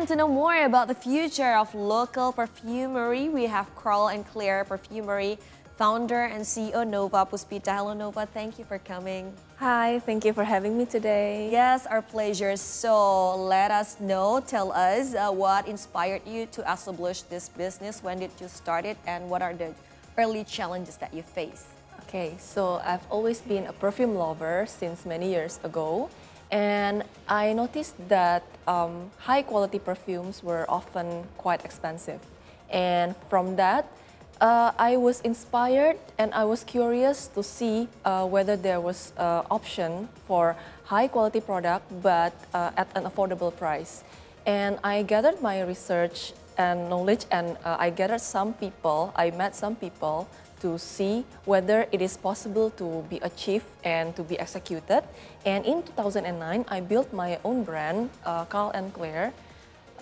to know more about the future of local perfumery, we have Carl and Claire Perfumery founder and CEO Nouva Puspita. Hello Nouva, thank you for coming. Hi, thank you for having me today. Yes, our pleasure. So let us know, tell us what inspired you to establish this business, when did you start it, and what are the early challenges that you face? Okay, so I've always been a perfume lover since many years ago, and I noticed that high quality perfumes were often quite expensive. And from that, I was inspired and I was curious to see whether there was option for high quality product but at an affordable price. And I gathered my research and knowledge, and I met some people to see whether it is possible to be achieved and to be executed. And in 2009, I built my own brand, Carl and Claire.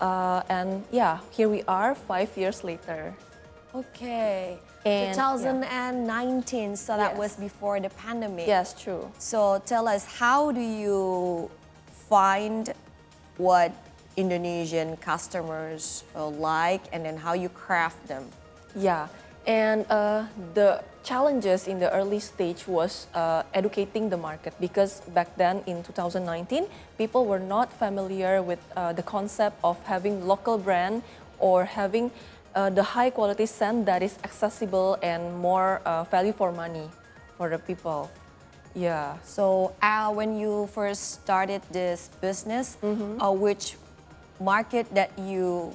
And yeah, here we are 5 years later. Okay, And, 2019, so that Yes. was before the pandemic. Yes, true. So tell us, how do you find what Indonesian customers like, and then how you craft them? Yeah, and the challenges in the early stage was educating the market, because back then in 2019, people were not familiar with the concept of having local brand or having the high quality scent that is accessible and more value for money for the people. Yeah. So when you first started this business, which market that you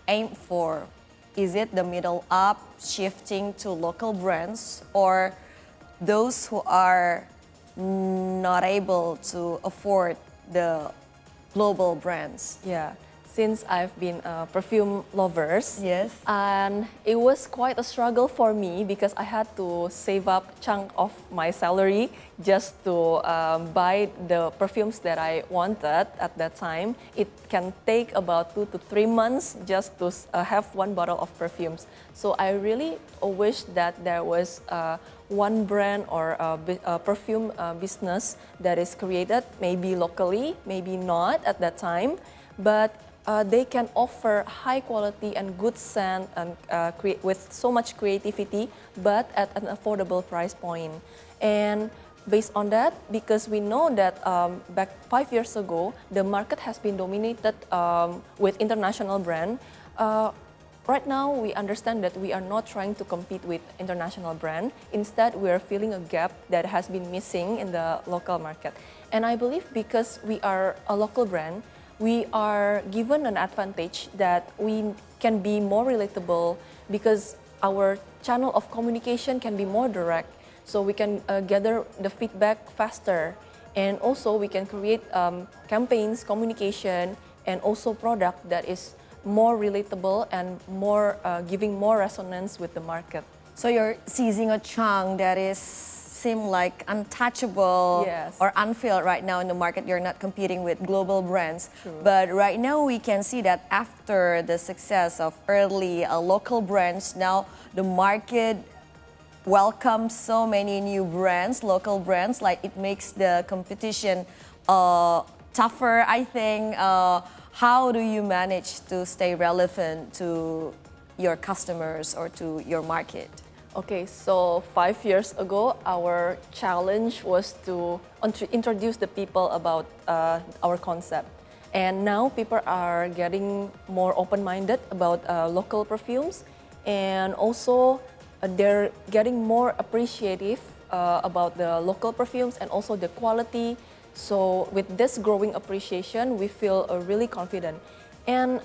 aim for? Is it the middle up, shifting to local brands, or those who are not able to afford the global brands? Yeah, since I've been perfume lovers, Yes. and it was quite a struggle for me because I had to save up chunk of my salary just to buy the perfumes that I wanted at that time. It can take about 2 to 3 months just to have one bottle of perfumes. So I really wish that there was one brand or a perfume business that is created, maybe locally, maybe not at that time, but they can offer high quality and good scent and with so much creativity, but at an affordable price point. And based on that, because we know that back 5 years ago, the market has been dominated with international brand. Right now, we understand that we are not trying to compete with international brand. Instead, we are filling a gap that has been missing in the local market. And I believe because we are a local brand, we are given an advantage that we can be more relatable, because our channel of communication can be more direct, so we can gather the feedback faster, and also we can create campaigns, communication, and also product that is more relatable and more giving more resonance with the market. So you're seizing a chunk that is seem like untouchable Yes. or unfilled right now in the market. You're not competing with global brands. True. But right now we can see that after the success of early local brands, now the market welcomes so many new brands, local brands, like it makes the competition tougher, I think. How do you manage to stay relevant to your customers or to your market? Okay, so 5 years ago, our challenge was to introduce the people about our concept. And now people are getting more open-minded about local perfumes, and also they're getting more appreciative about the local perfumes and also the quality. So with this growing appreciation, we feel really confident. And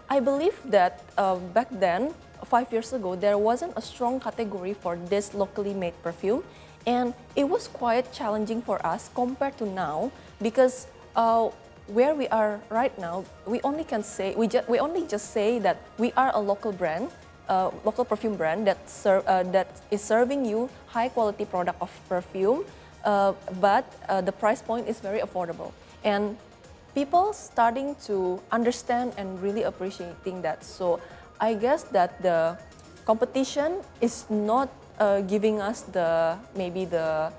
I believe that back then, 5 years ago, there wasn't a strong category for this locally made perfume, and it was quite challenging for us compared to now, because where we are right now, we only just say that we are a local brand, local perfume brand that is serving you high quality product of perfume, but the price point is very affordable, and people starting to understand and really appreciating that. So I guess that the competition is not giving us maybe the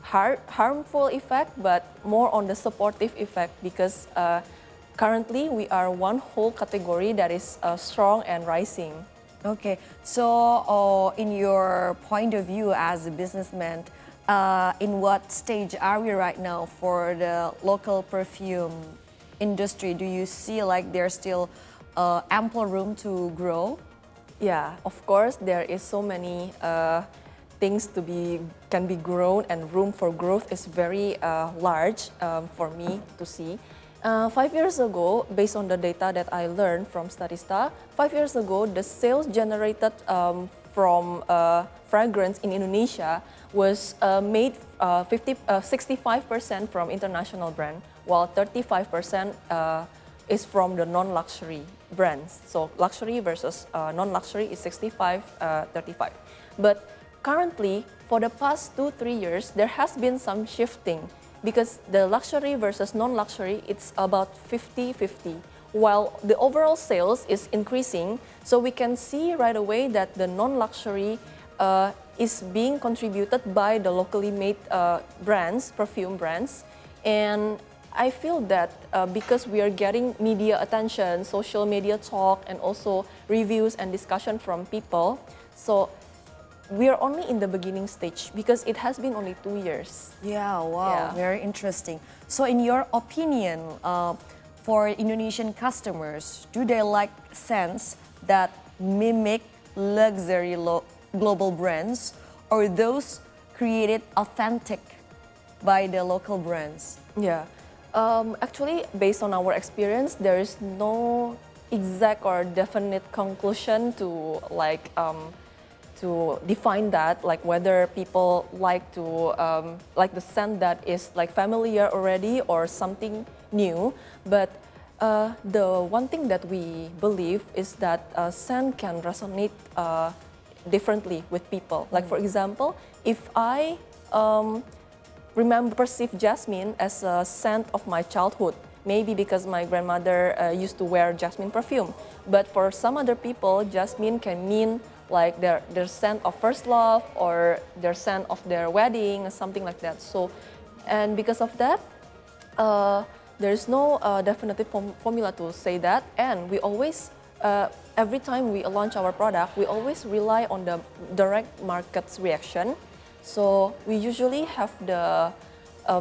harmful effect, but more on the supportive effect, because currently we are one whole category that is strong and rising. Okay, so in your point of view as a businessman, in what stage are we right now for the local perfume industry? Do you see like there's still ample room to grow? Yeah, of course, there is so many things can be grown, and room for growth is very large for me to see. 5 years ago, based on the data that I learned from Statista, 5 years ago, the sales generated from fragrance in Indonesia was made 65% from international brand, while 35% is from the non-luxury brands. So luxury versus non-luxury is 65, 35. But currently, for the past 2-3 years, there has been some shifting because the luxury versus non-luxury, it's about 50-50. While the overall sales is increasing, so we can see right away that the non-luxury is being contributed by the locally made brands, perfume brands. And I feel that because we are getting media attention, social media talk, and also reviews and discussion from people, so we are only in the beginning stage because it has been only 2 years. Yeah, wow, Yeah. very interesting. So in your opinion, for Indonesian customers, do they like scents that mimic luxury global brands or those created authentic by the local brands? Yeah. Actually, based on our experience, there is no exact or definite conclusion to to define that, like whether people like the scent that is like familiar already or something new. But the one thing that we believe is that scent can resonate differently with people. Like for example, if I perceive jasmine as a scent of my childhood, maybe because my grandmother used to wear jasmine perfume. But for some other people, jasmine can mean like their scent of first love or their scent of their wedding or something like that. So, and because of that, there is no definitive formula to say that. And we always, every time we launch our product, we always rely on the direct market's reaction. So we usually have the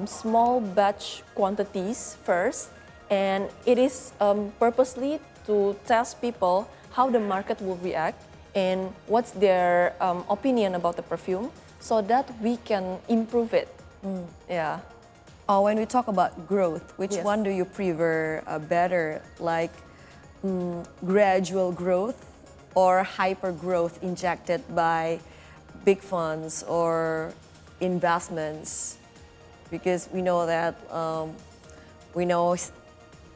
small batch quantities first, and it is purposely to test people how the market will react and what's their opinion about the perfume, so that we can improve it. Yeah. When we talk about growth, which Yes. one do you prefer better, like gradual growth or hyper growth injected by big funds or investments? Because we know that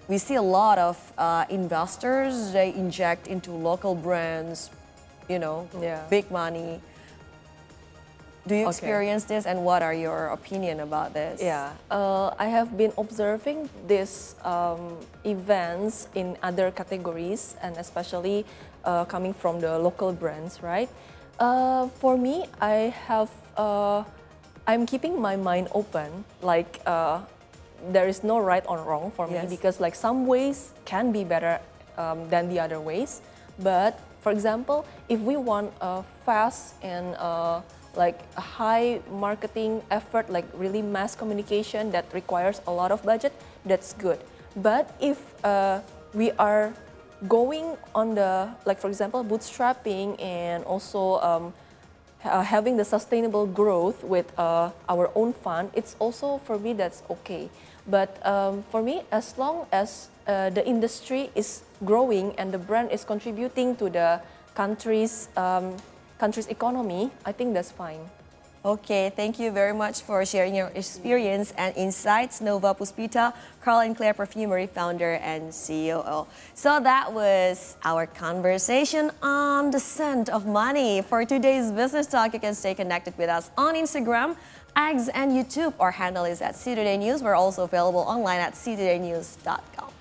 we see a lot of investors, they inject into local brands, Yeah. big money. Do you Okay. experience this, and what are your opinion about this? Yeah, I have been observing these events in other categories, and especially coming from the local brands, right? For me, I'm keeping my mind open. Like there is no right or wrong for me, Yes. because like some ways can be better than the other ways. But for example, if we want a fast and like a high marketing effort, like really mass communication that requires a lot of budget, that's good. But if we are going on the, like for example, bootstrapping and also having the sustainable growth with our own fund, it's also, for me, that's okay. But for me, as long as the industry is growing and the brand is contributing to the country's economy, I think that's fine. Okay, thank you very much for sharing your experience and insights, Nouva Puspita, Carl and Claire Perfumery founder and COO. So that was our conversation on the scent of money. For today's business talk, you can stay connected with us on Instagram, X, and YouTube. Our handle is at CToday News. We're also available online at ctodaynews.com.